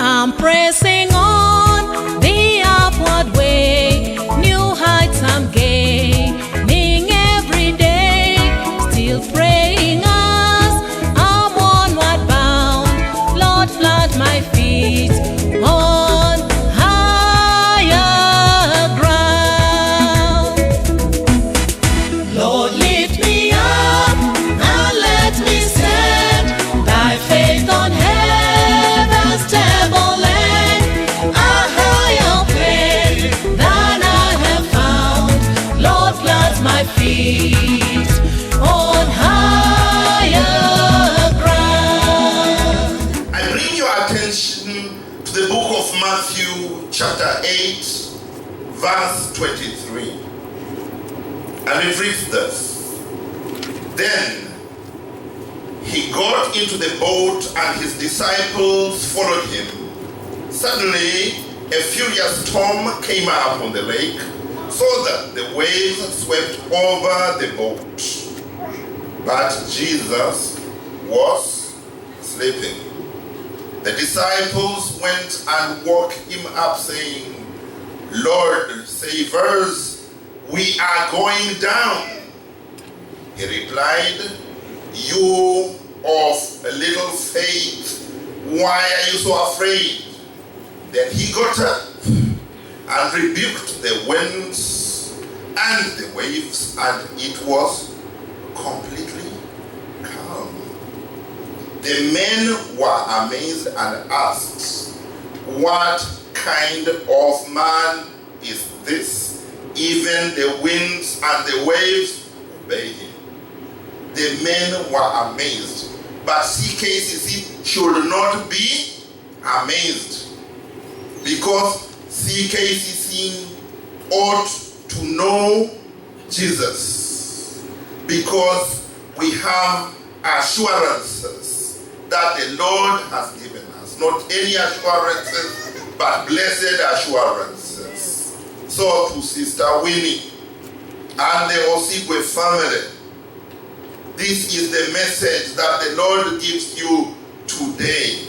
I'm pressing on the upward way, new heights I'm gaining every day, still praying as I'm onward bound. Lord, plant my feet on higher ground. Lord, lift me up and let me stand by faith on heaven's tableland, a higher plane than I have found. Lord, plant my feet on higher ground. I bring your attention to the book of Matthew, chapter 8, verse 23. And it reads this: Then he got into the boat and his disciples followed him. Suddenly, a furious storm came up on the lake, so that the waves swept over the boat. But Jesus was sleeping. The disciples went and woke him up, saying, Lord, save us, we are going down. He replied, You of a little faith, why are you so afraid? Then he got up and rebuked the winds and the waves, and it was completely calm. The men were amazed and asked, What kind of man is this? Even the winds and the waves obey him. The men were amazed, but CKCC should not be amazed, because CKCC ought to know Jesus, because we have assurances that the Lord has given us. Not any assurances, but blessed assurances. So to Sister Winnie and the Osigwe family, this is the message that the Lord gives you today.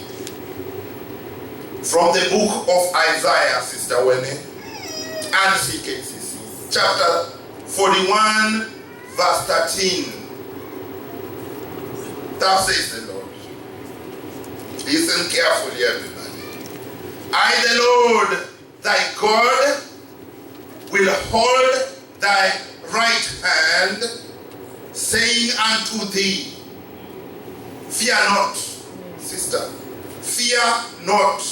From the book of Isaiah, Sister Winnie, and CKCC, chapter 41, verse 13. Thus says the Lord. Listen carefully, everybody. I, the Lord, thy God, will hold thy right hand, saying unto thee, Fear not, sister, fear not,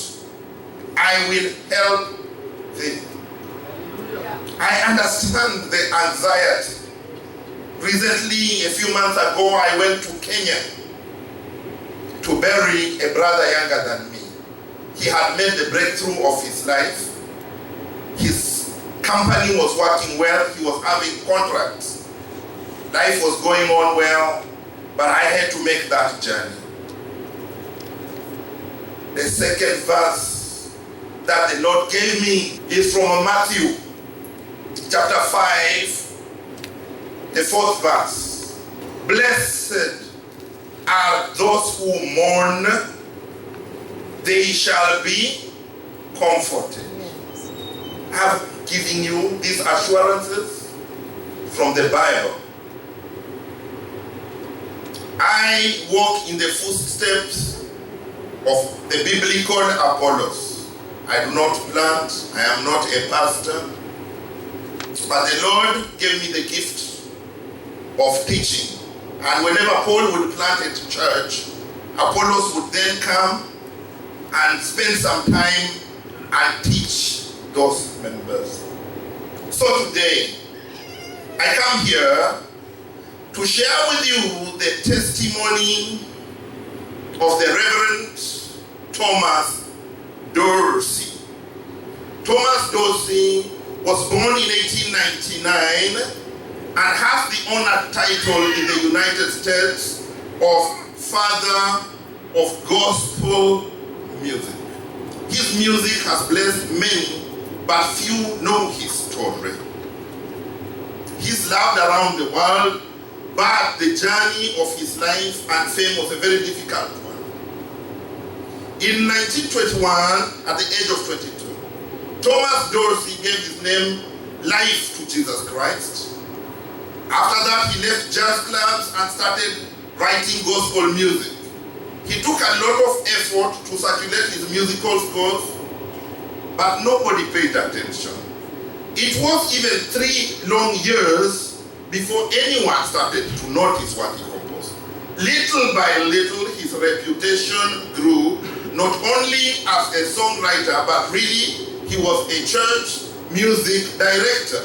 I will help thee. I understand the anxiety. Recently, a few months ago, I went to Kenya to bury a brother younger than me. He had made the breakthrough of his life. His company was working well. He was having contracts. Life was going on well, but I had to make that journey. The second verse that the Lord gave me is from Matthew chapter 5, the 4th verse. Blessed are those who mourn, they shall be comforted. I have given you these assurances from the Bible. I walk in the footsteps of the biblical Apollos. I do not plant, I am not a pastor, but the Lord gave me the gift of teaching. And whenever Paul would plant a church, Apollos would then come and spend some time and teach those members. So today, I come here to share with you the testimony of the Reverend Thomas Dorsey. Thomas Dorsey was born in 1899 and has the honored title in the United States of Father of Gospel Music. His music has blessed many, but few know his story. He's loved around the world, but the journey of his life and fame was a very difficult one. In 1921, at the age of 22, Thomas Dorsey gave his name life to Jesus Christ. After that, he left jazz clubs and started writing gospel music. He took a lot of effort to circulate his musical scores, but nobody paid attention. It was even 3 long years before anyone started to notice what he composed. Little by little, his reputation grew, not only as a songwriter, but really, he was a church music director.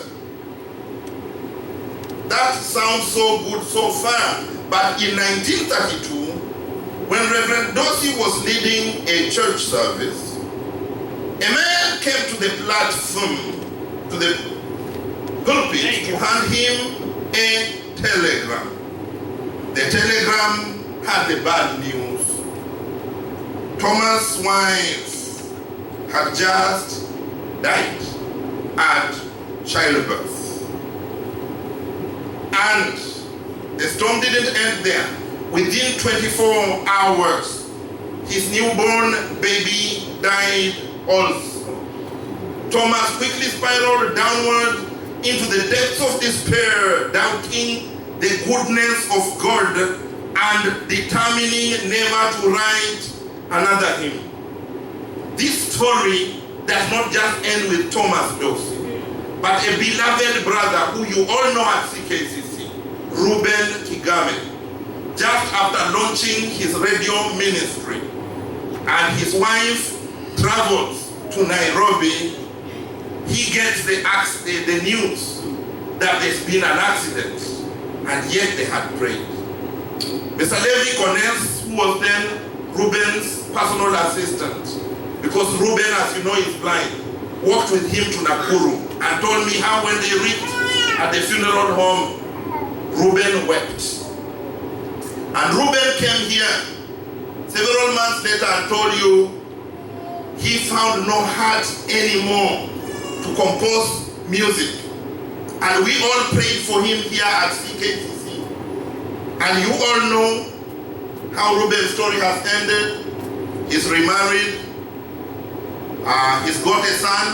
That sounds so good so far, but in 1932, when Reverend Dorsey was leading a church service, a man came to the platform, to the pulpit, to hand him a telegram. The telegram had the bad news. Thomas' wife had just died at childbirth. And the storm didn't end there. Within 24 hours, his newborn baby died also. Thomas quickly spiraled downward into the depths of despair, doubting the goodness of God and determining never to write another hymn. This story does not just end with Thomas Dorsey, but a beloved brother who you all know at CKCC, Reuben Kigame, just after launching his radio ministry, and his wife travels to Nairobi, he gets the news that there's been an accident, and yet they had prayed. Mr. Levi Conness, who was then Reuben's personal assistant, because Reuben, as you know, is blind, walked with him to Nakuru and told me how when they reached at the funeral home, Reuben wept. And Reuben came here several months later and told you he found no heart anymore to compose music. And we all prayed for him here at CKCC. And you all know how Reuben's story has ended. He's remarried. He's got a son.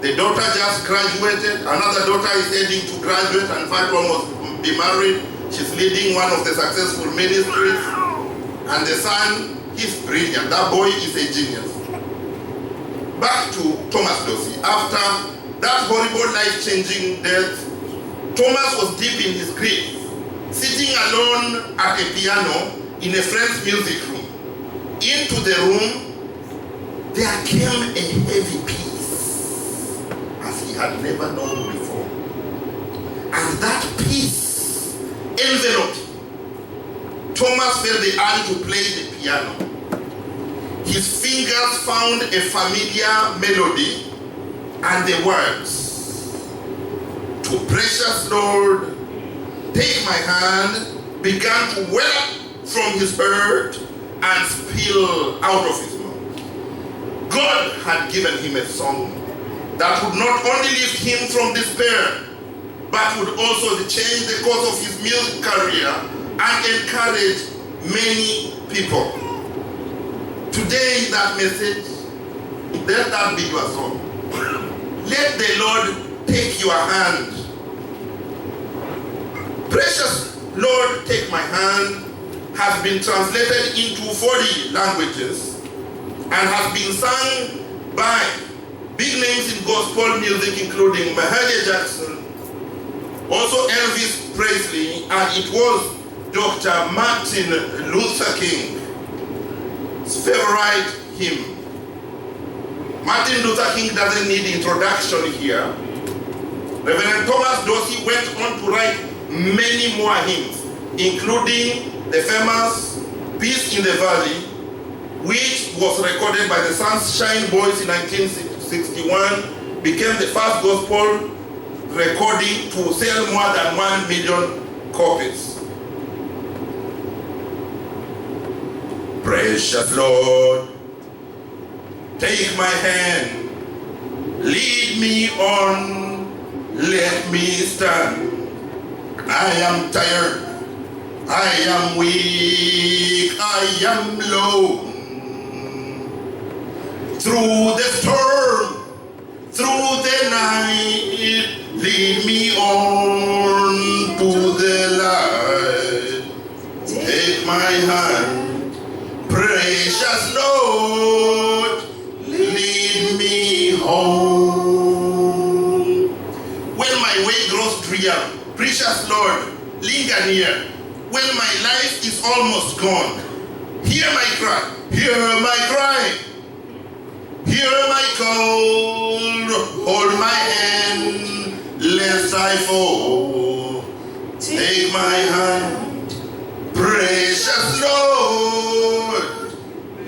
The daughter just graduated. Another daughter is heading to graduate and in fact almost be married. She's leading one of the successful ministries. And the son, he's brilliant. That boy is a genius. Back to Thomas Dorsey. After that horrible life-changing death, Thomas was deep in his grief, sitting alone at a piano in a friend's music room. Into the room, there came a heavy peace, as he had never known before. And that peace enveloped him. Thomas felt the urge to play the piano. His fingers found a familiar melody and the words, "To precious Lord, take my hand," began to well up from his heart and spill out of his mouth. God had given him a song that would not only lift him from despair, but would also change the course of his music career and encourage many people. Today, that message, let that be your song. Let the Lord take your hand. Precious Lord, take my hand has been translated into 40 languages and has been sung by big names in gospel music, including Mahalia Jackson, also Elvis Presley, and it was Dr. Martin Luther King's favorite hymn. Martin Luther King doesn't need introduction here. Reverend Thomas Dorsey went on to write many more hymns, including the famous Peace in the Valley, which was recorded by the Sunshine Boys in 1961, became the first gospel recording to sell more than 1 million copies. Precious Lord, take my hand, lead me on, let me stand. I am tired, I am weak, I am low. through the storm, through the night, lead me on to the light. Take my hand, precious Lord, lead me home. When my way grows drear, precious Lord, linger near. When my life is almost gone, hear my cry, hear my cry. Hear my call, hold my hand, lest I fall. Take my hand, precious Lord,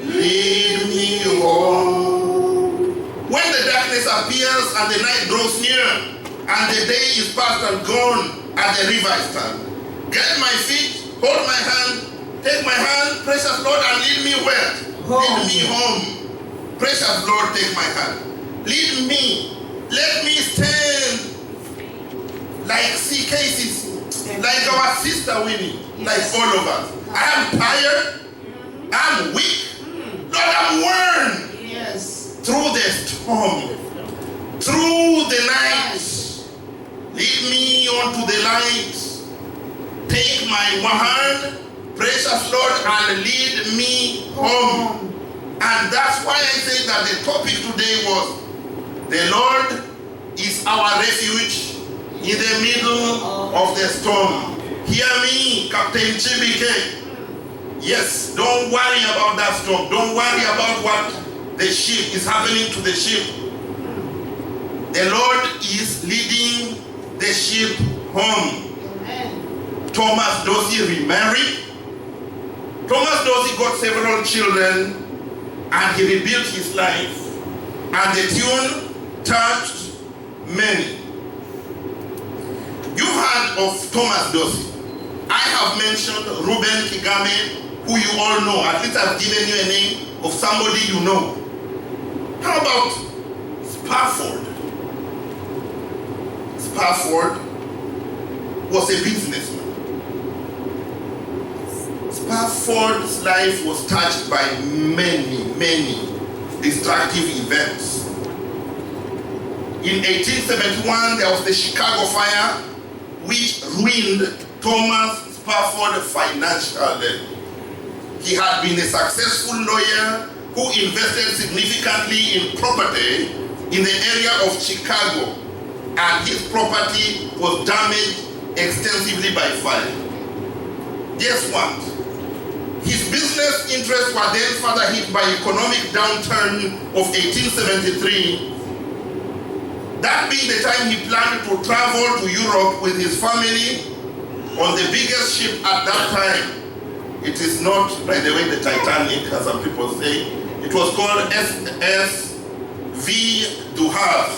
lead me home. When the darkness appears and the night grows near, and the day is past and gone, and the river is stand, get my feet, hold my hand, take my hand, precious Lord, and lead me where? Lead me home. Precious Lord, take my hand. Lead me. Let me stand like CKCC, like our sister Winnie, like all of us. I am tired. I'm weak. Lord, I'm worn. Yes. Through the storm, through the night. Lead me onto the light. Take my hand, precious Lord, and lead me home. And that's why I say that the topic today was, the Lord is our refuge in the middle of the storm. Hear me, Captain Chibike. Yes, don't worry about that storm. Don't worry about what the ship is happening to the ship. The Lord is leading the ship home. Amen. Thomas Dorsey remarried. Thomas Dorsey got several children, and he rebuilt his life, and the tune touched many. You've heard of Thomas Dorsey. I have mentioned Reuben Kigame, who you all know. At least I've given you a name of somebody you know. How about Spafford? Spafford was a businessman. Spafford's life was touched by many destructive events. In 1871, there was the Chicago fire, which ruined Thomas Spafford financially. He had been a successful lawyer who invested significantly in property in the area of Chicago, and his property was damaged extensively by fire. Guess what? His business interests were then further hit by economic downturn of 1873. That being the time he planned to travel to Europe with his family on the biggest ship at that time. It is not, by the way, the Titanic, as some people say. It was called S.S.V. Du Havre.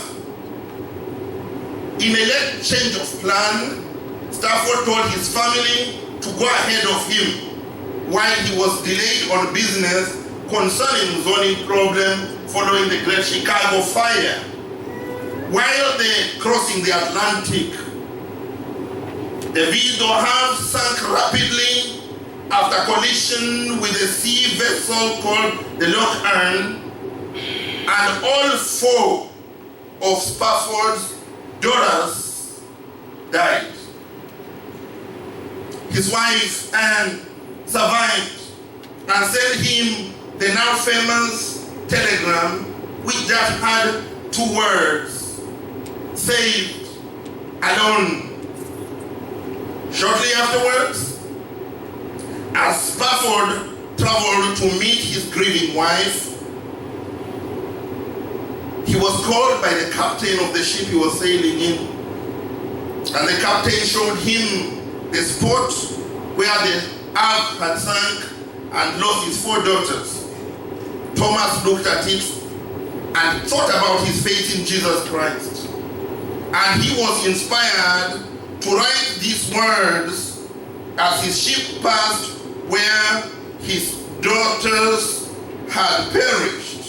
In a late change of plan, Stafford told his family to go ahead of him while he was delayed on business concerning zoning problem following the Great Chicago Fire. While they crossing the Atlantic, the V du Havre sank rapidly after collision with a sea vessel called the Loch Earn, and all 4 of Spafford's daughters died. His wife Anne survived and sent him the now famous telegram, which just had 2 words: saved, alone. Shortly afterwards, as Spafford traveled to meet his grieving wife, he was called by the captain of the ship he was sailing in. And the captain showed him the spot where the ark had sunk and lost his 4 daughters. Thomas looked at it and thought about his faith in Jesus Christ. And he was inspired to write these words as his ship passed where his daughters had perished.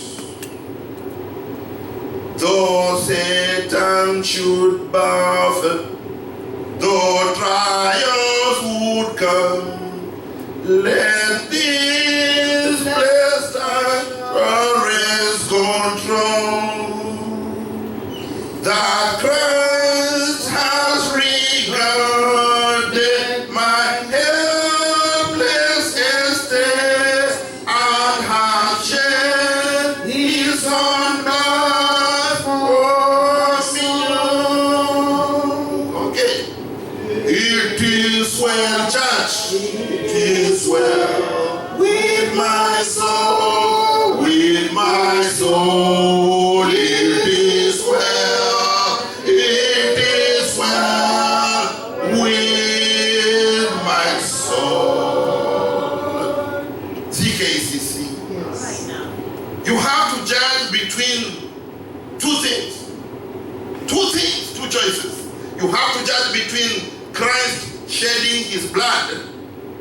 Though Satan should buffet, though trials would come, let this blessed assurance go You have to judge between two things. Two choices. You have to judge between Christ shedding his blood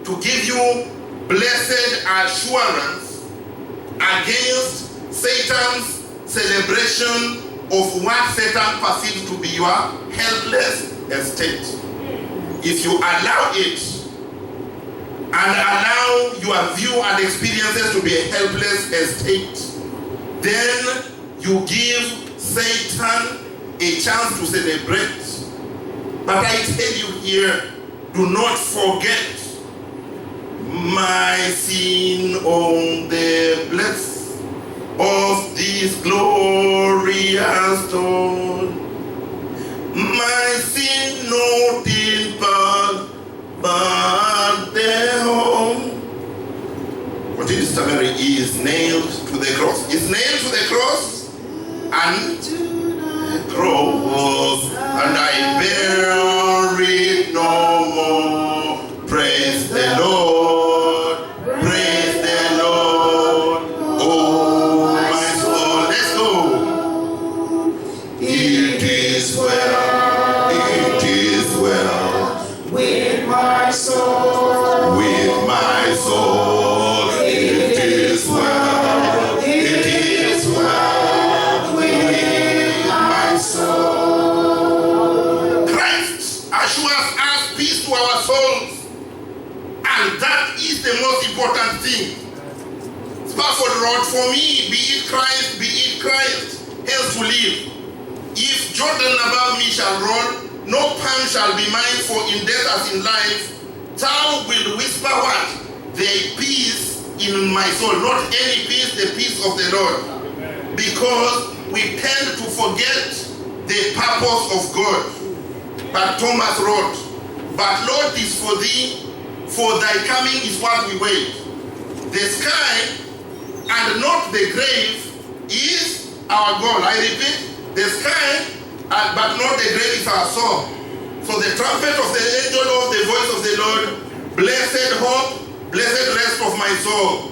to give you blessed assurance against Satan's celebration of what Satan perceives to be your helpless estate. If you allow it and allow your view and experiences to be a helpless estate, then you give Satan a chance to celebrate. But I tell you here, do not forget my sin on the bliss of this glorious dawn. My sin not in part, but the home. What is summary is nailed to the cross. Is nailed to the cross and cross, and I bear it no more. Praise the Lord, praise the Lord, oh my soul. Let's go. It is well with my soul, with my soul. It is well, it is well with my soul. Christ assures us peace to our souls, and that is the most important thing. Spafford wrote, for me, be it Christ, hence to live. If Jordan above me shall roll, no palm shall be mine, for in death as in life, thou wilt whisper what? The peace in my soul. Not any peace, the peace of the Lord. Because we tend to forget the purpose of God. But Thomas wrote, but Lord, this for thee, for thy coming is what we wait. The sky and not the grave is our goal. I repeat, the sky but not the grave is our soul. So the trumpet of the angel of the voice of the Lord, blessed hope, blessed rest of my soul.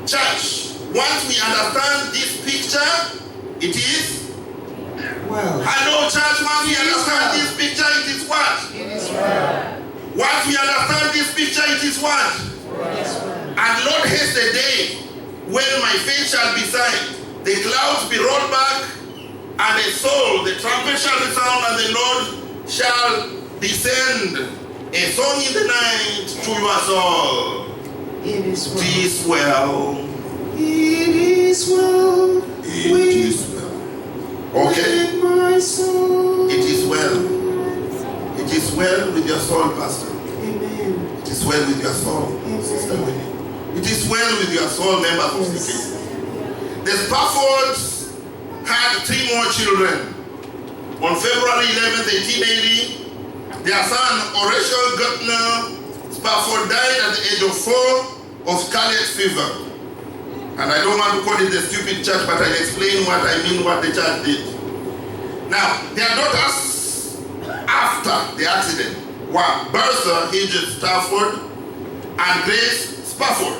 Church, once we understand this picture, it is well. Hello church, once we understand this picture, it is what? It is well. Once we understand this picture, it is what? It is well. And Lord, haste the day when my face shall be signed, the clouds be rolled back, and the soul, the trumpet shall resound, and the Lord shall descend a song in the night to your soul. It is well. It is well. It is well. It is well. Okay? With my soul. It is well. It is well with your soul, Pastor. Amen. It is well with your soul, Sister Winnie. It is well with your soul, members of CKCC. The Spaffords had 3 more children. On February 11th, 1880, their son Horatio Gutner Spafford died at the age of 4 of scarlet fever. And I don't want to call it the stupid church, but I'll explain what I mean, what the church did. Now, their daughters, after the accident, were Bertha Hedges Stafford and Grace Spafford.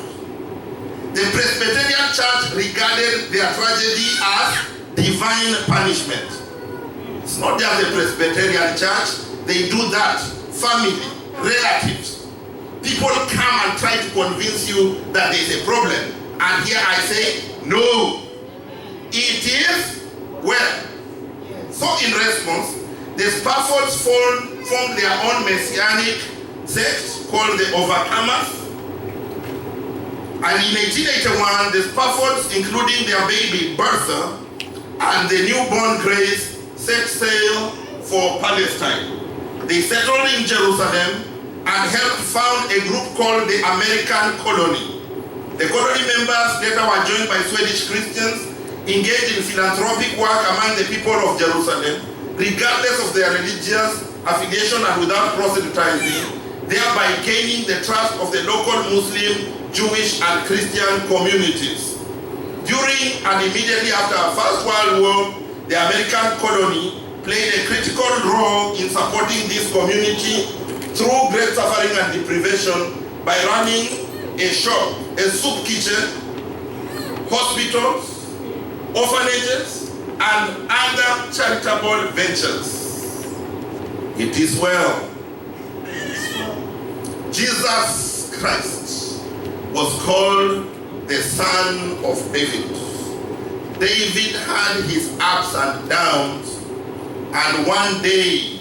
The Presbyterian Church regarded their tragedy as divine punishment. It's not just the Presbyterian Church, they do that. Family, relatives. People come and try to convince you that there's a problem. And here I say, no. It is well. So in response, the Spaffords formed their own messianic sect called the Overcomers. And in 1881, the Spaffords, including their baby Bertha and the newborn Grace, set sail for Palestine. They settled in Jerusalem and helped found a group called the American Colony. The colony members later were joined by Swedish Christians engaged in philanthropic work among the people of Jerusalem, regardless of their religious affiliation and without proselytizing, thereby gaining the trust of the local Muslim, Jewish, and Christian communities. During and immediately after the First World War, the American colony played a critical role in supporting this community through great suffering and deprivation by running a shop, a soup kitchen, hospitals, orphanages, and other charitable ventures. It is well. Jesus Christ was called the Son of David. David had his ups and downs, and one day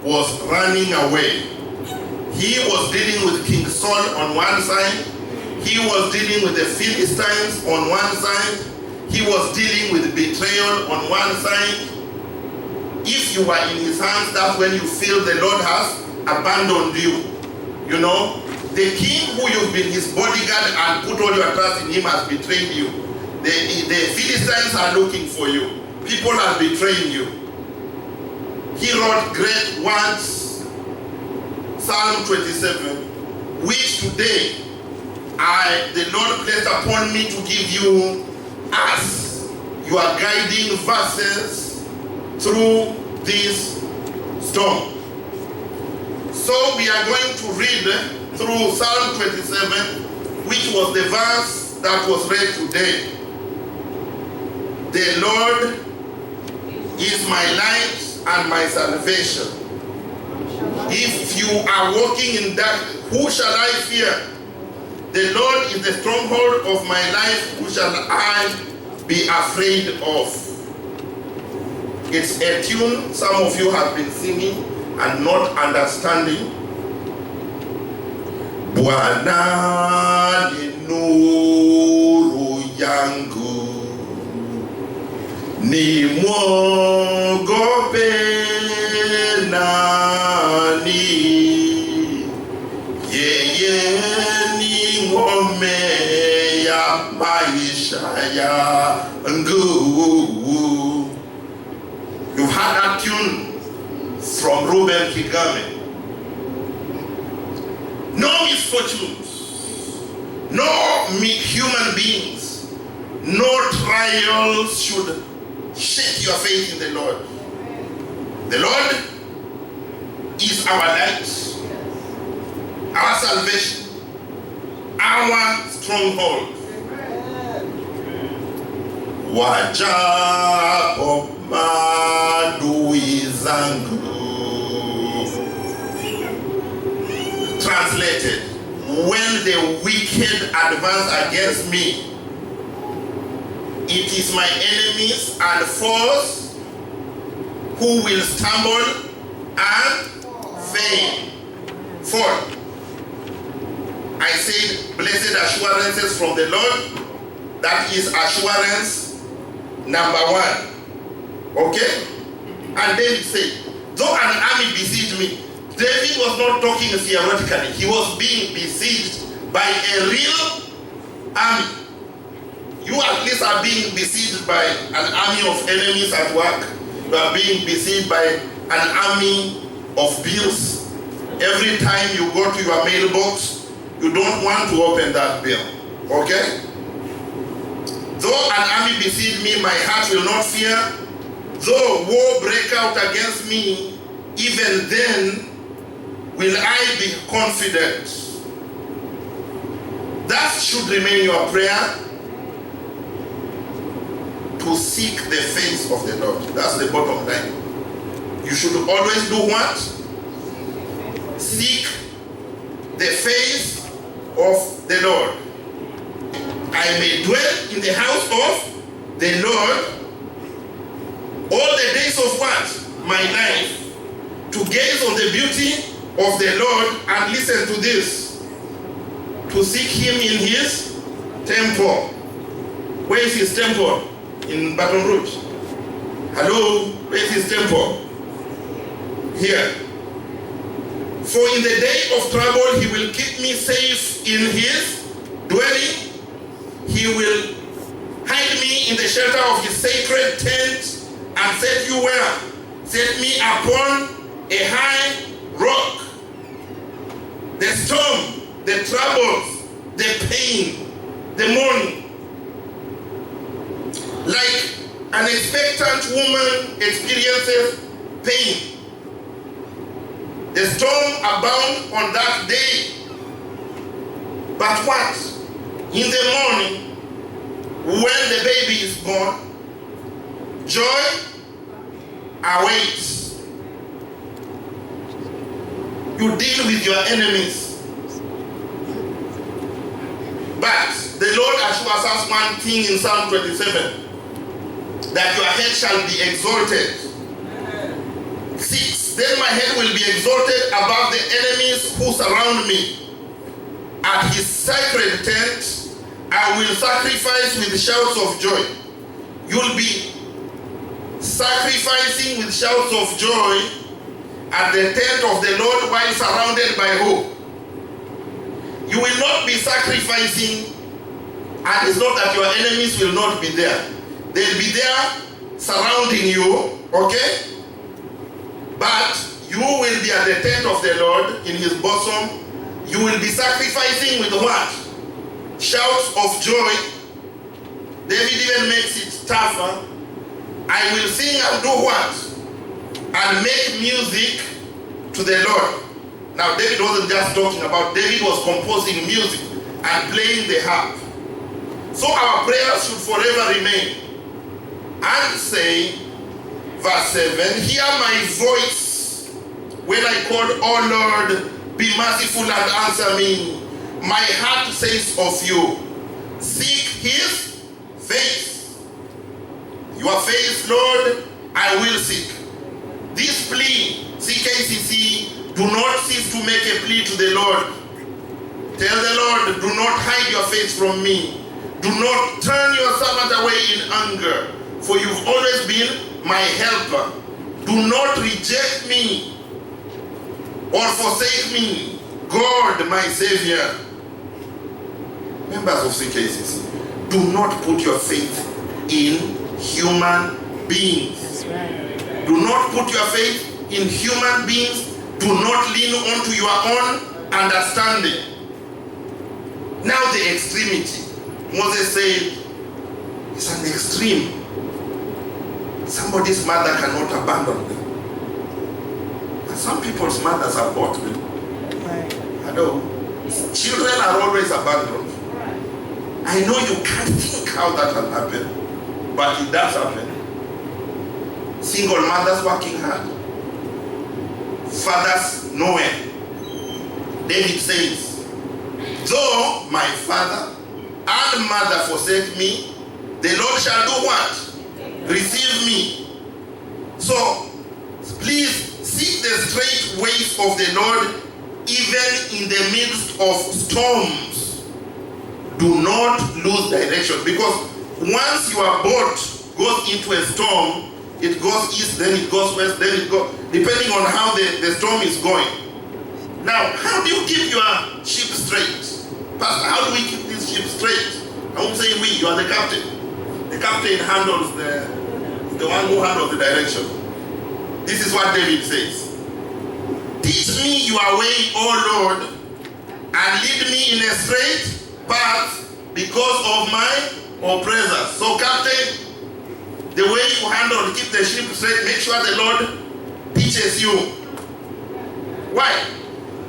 was running away. He was dealing with King Saul on one side. He was dealing with the Philistines on one side. He was dealing with betrayal on one side. If you are in his hands, that's when you feel the Lord has abandoned you. You know, the king who you've been his bodyguard and put all your trust in him has betrayed you. The Philistines are looking for you. People are betraying you. He wrote great words, Psalm 27, which today the Lord placed upon me to give you as your guiding verses through this storm. So we are going to read through Psalm 27, which was the verse that was read today. The Lord is my light and my salvation. If you are walking in darkness, who shall I fear? The Lord is the stronghold of my life. Who shall I be afraid of? It's a tune some of you have been singing and not understanding. Bwana ni nuru yangu, ni mwogope nani? Yeye ni ngome ya maisha yangu. You had that tune from Ruben Kigame. No misfortunes, no human beings, no trials should shake your faith in the Lord. The Lord is our light, our salvation, our stronghold. Wajapo maadui zangu. Translated, when the wicked advance against me, it is my enemies and foes who will stumble and fall. I said, blessed assurances from the Lord. That is assurance number one. Okay? And David said, though an army besieged me. David was not talking theoretically. He was being besieged by a real army. You at least are being besieged by an army of enemies at work. You are being besieged by an army of bills. Every time you go to your mailbox, you don't want to open that bill. Okay? Though an army besiege me, my heart will not fear. Though war break out against me, even then will I be confident. That should remain your prayer, to seek the face of the Lord. That's the bottom line. You should always do what? Seek the face of the Lord. I may dwell in the house of the Lord all the days of what? My life. To gaze on the beauty of the Lord and listen to this. To seek him in his temple. Where is his temple? In Baton Rouge. Hello? Where is his temple? Here. For in the day of trouble he will keep me safe in his dwelling. He will hide me in the shelter of his sacred tent and set you where? Set me upon a high rock. The storm, the troubles, the pain, the mourning. Like an expectant woman experiences pain. The storm abound on that day. But what? In the morning, baby is born, joy awaits. You deal with your enemies. But the Lord assures us one thing in Psalm 27, that your head shall be exalted. 6, then my head will be exalted above the enemies who surround me. At his sacred tent, I will sacrifice with shouts of joy. You'll be sacrificing with shouts of joy at the tent of the Lord while surrounded by hope. You will not be sacrificing, and it's not that your enemies will not be there. They'll be there surrounding you, okay? But you will be at the tent of the Lord in his bosom. You will be sacrificing with what? Shouts of joy. David even makes it tougher. I will sing and do what? And make music to the Lord. Now David wasn't just talking about, David was composing music and playing the harp. So our prayers should forever remain. And say, verse 7, hear my voice when I call, oh Lord, be merciful and answer me. My heart says of you, seek his face. Your face, Lord, I will seek. This plea, CKCC, do not cease to make a plea to the Lord. Tell the Lord, do not hide your face from me. Do not turn your servant away in anger, for you've always been my helper. Do not reject me or forsake me, God, my Savior. Members of CKCC, do not put your faith in human beings. That's right. Do not put your faith in human beings. Do not lean onto your own understanding. Now the extremity. Moses said, it's an extreme. Somebody's mother cannot abandon them. And some people's mothers are bought with. Right. Hello. Children are always abandoned. I know you can't think how that can happen, but it does happen. Single mothers working hard. Fathers nowhere. David says, though my father and mother forsake me, the Lord shall do what? Receive me. So, please seek the straight ways of the Lord even in the midst of storms. Do not lose direction, because once your boat goes into a storm, it goes east, then it goes west, then it goes, depending on how the storm is going. Now, how do you keep your ship straight? Pastor, how do we keep this ship straight? I won't say we, you are the captain. The captain handles the one who handles the direction. This is what David says. Teach me your way, O Lord, and lead me in a straight path because of my oppressors. So, captain, the way you handle, keep the ship straight, make sure the Lord teaches you. Why?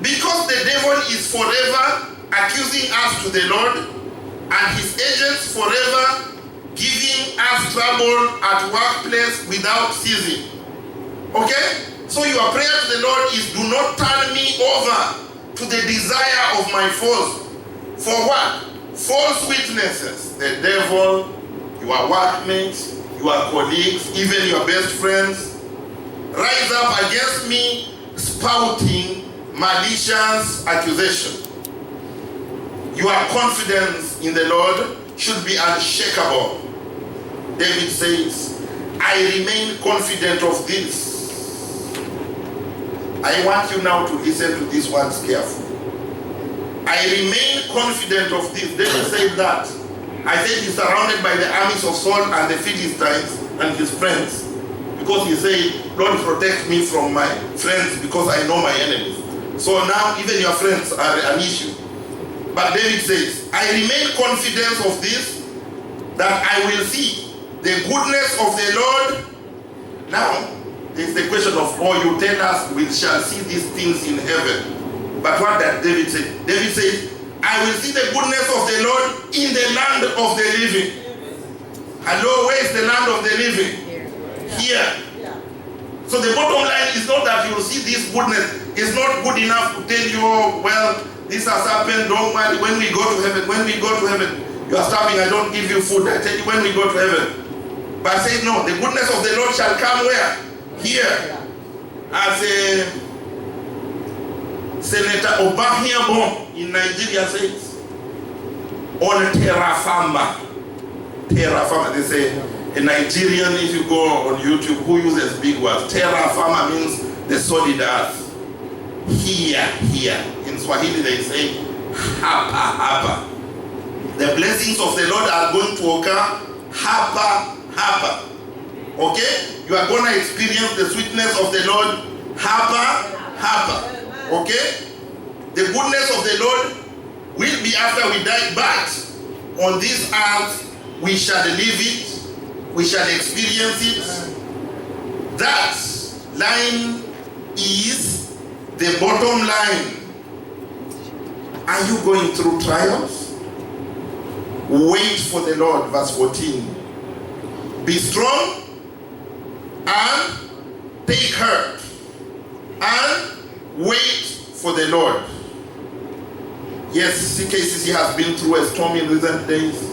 Because the devil is forever accusing us to the Lord, and his agents forever giving us trouble at workplace without ceasing. Okay? So your prayer to the Lord is, do not turn me over to the desire of my foes. For what? False witnesses. The devil, your workmates, your colleagues, even your best friends, rise up against me, spouting malicious accusation. Your confidence in the Lord should be unshakable. David says, I remain confident of this. I want you now to listen to these words carefully. I remain confident of this. David said that. I said he's surrounded by the armies of Saul and the Philistines and his friends. Because he said, Lord, protect me from my friends because I know my enemies. So now even your friends are an issue. But David says, I remain confident of this, that I will see the goodness of the Lord. Now, there's the question of, oh, you tell us we shall see these things in heaven. But what did David say? David said, I will see the goodness of the Lord in the land of the living. Hello, where is the land of the living? Here. So the bottom line is not that you will see this goodness. It's not good enough to tell you, oh, well, this has happened, don't worry. When we go to heaven, you are starving, I don't give you food. I tell you when we go to heaven. But I say, no, the goodness of the Lord shall come where? Here. As a Senator Obahiabon in Nigeria says, on terra firma. Terra firma, they say, a Nigerian, if you go on YouTube, who uses big words? Terra firma means the solid earth. Here. In Swahili they say, hapa, hapa. The blessings of the Lord are going to occur, hapa. Okay? You are going to experience the sweetness of the Lord, hapa. Okay? The goodness of the Lord will be after we die, but on this earth we shall live it, we shall experience it. That line is the bottom line. Are you going through trials? Wait for the Lord, verse 14. Be strong and take heart and wait for the Lord. Yes, CKCC has been through a storm in recent days.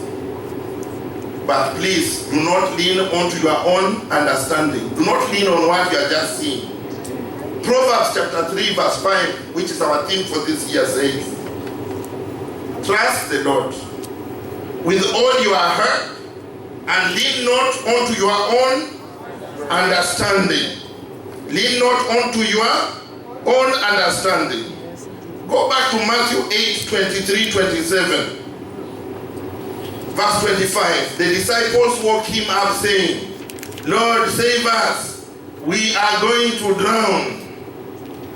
But please, do not lean onto your own understanding. Do not lean on what you are just seeing. Proverbs chapter 3 verse 5, which is our theme for this year, says, trust the Lord with all your heart and lean not onto your own understanding. Lean not onto your own understanding. Go back to Matthew 8:23-27. Verse 25. The disciples woke him up saying, Lord, save us. We are going to drown.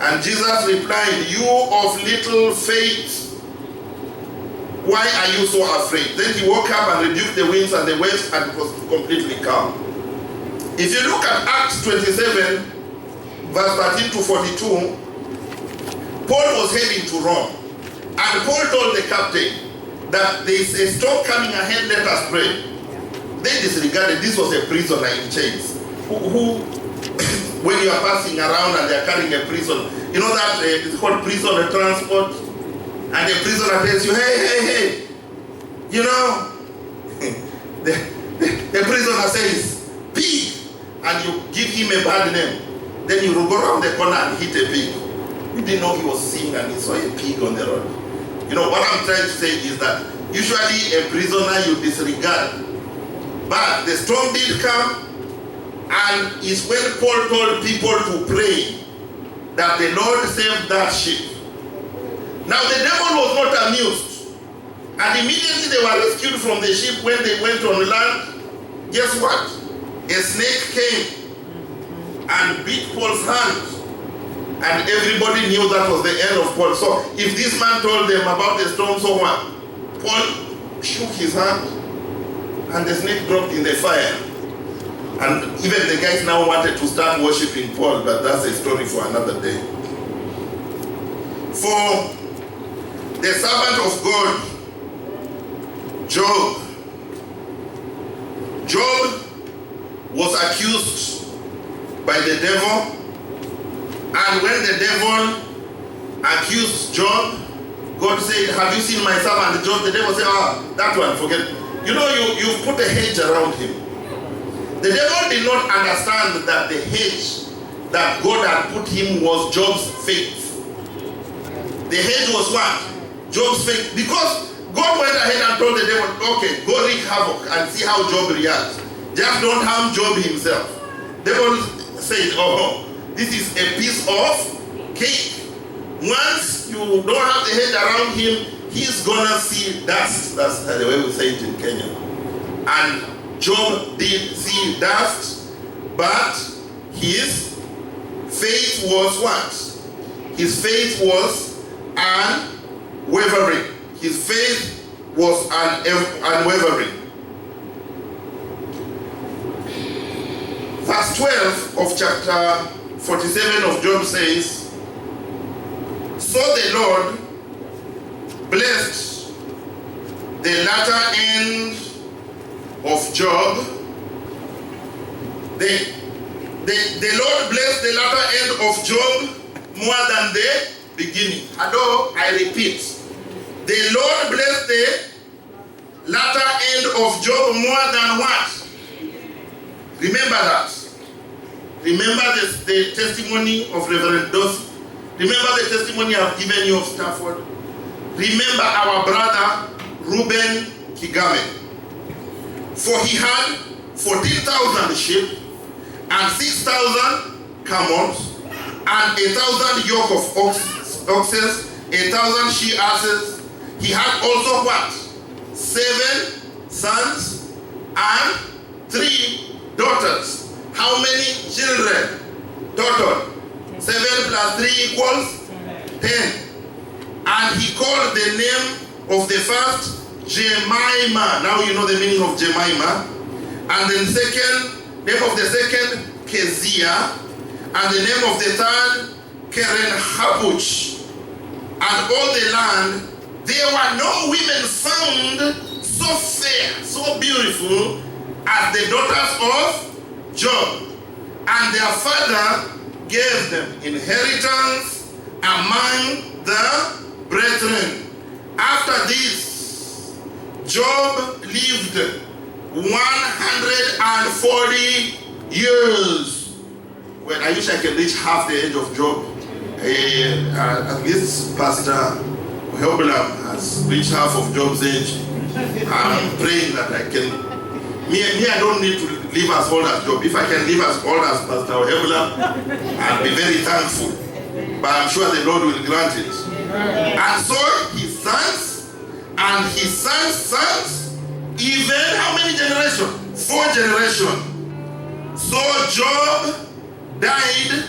And Jesus replied, you of little faith, why are you so afraid? Then he woke up and rebuked the winds and the waves, and it was completely calm. If you look at Acts 27, verse 13-42, Paul was heading to Rome. And Paul told the captain that there is a storm coming ahead, let us pray. They disregarded. This was a prisoner in chains. Who when you are passing around and they are carrying a prisoner, you know that it's called prisoner transport? And the prisoner tells you, hey, you know, the prisoner says, pig, and you give him a bad name. Then you go around the corner and hit a pig. You didn't know he was seeing and he saw a pig on the road. You know, what I'm trying to say is that usually a prisoner you disregard. But the storm did come, and it's when Paul told people to pray that the Lord saved that ship. Now the devil was not amused, and immediately they were rescued from the ship. When they went on land, guess what? A snake came and bit Paul's hand, and everybody knew that was the end of Paul. So if this man told them about the storm, so what? Paul shook his hand and the snake dropped in the fire. And even the guys now wanted to start worshiping Paul, but that's a story for another day. For the servant of God, Job was accused by the devil, and when the devil accused Job, God said, have you seen my servant Job? The devil said, that one, forget. You know, you've put a hedge around him. The devil did not understand that the hedge that God had put him was Job's faith. The hedge was what? Job's faith. Because God went ahead and told the devil, okay, go wreak havoc and see how Job reacts. Just don't harm Job himself. The devil said, this is a piece of cake. Once you don't have the hedge around him, he's gonna see dust. That's the way we say it in Kenya. And Job did see dust, but his faith was what? His faith was unwavering. His faith was unwavering. Verse 12 of chapter 47 of Job says, so the Lord blessed the latter end of Job, the Lord blessed the latter end of Job more than the beginning. Although, I repeat, the Lord blessed the latter end of Job more than what? Remember that. Remember the testimony of Reverend Dossi. Remember the testimony I've given you of Stafford. Remember our brother Reuben Kigame. For he had 14,000 sheep and 6,000 camels and 1,000 yoke of oxes, 1,000 she-asses. He had also what? 7 sons and 3 daughters. How many children? Total. 7 plus 3 equals 10. And he called the name of the first Jemima. Now you know the meaning of Jemima. And the name of the second Kezia. And the name of the third Keren Hapuch. And all the land, there were no women found so fair, so beautiful as the daughters of Job. And their father gave them inheritance among the brethren. After this, Job lived 140 years. Well, I wish I could reach half the age of Job. At least Pastor Helblam has reached half of Job's age. I'm praying that I can. Me, I don't need to live as old as Job. If I can live as old as Pastor Helblam, I'll be very thankful. But I'm sure the Lord will grant it. And so his sons and his sons' sons, even how many generations? 4 generations. So Job died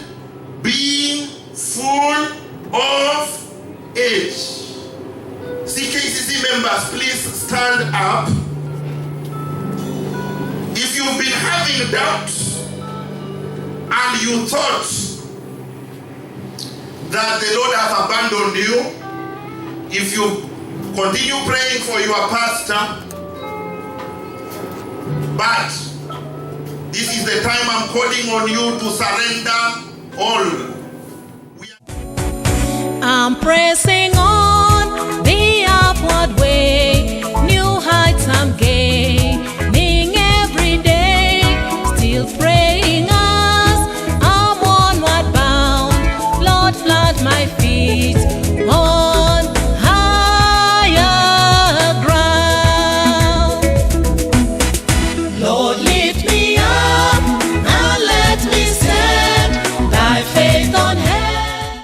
being full of age. CKCC members, please stand up. If you've been having doubts and you thought that the Lord has abandoned you, if you continue praying for your pastor, but this is the time I'm calling on you to surrender all. I'm pressing on.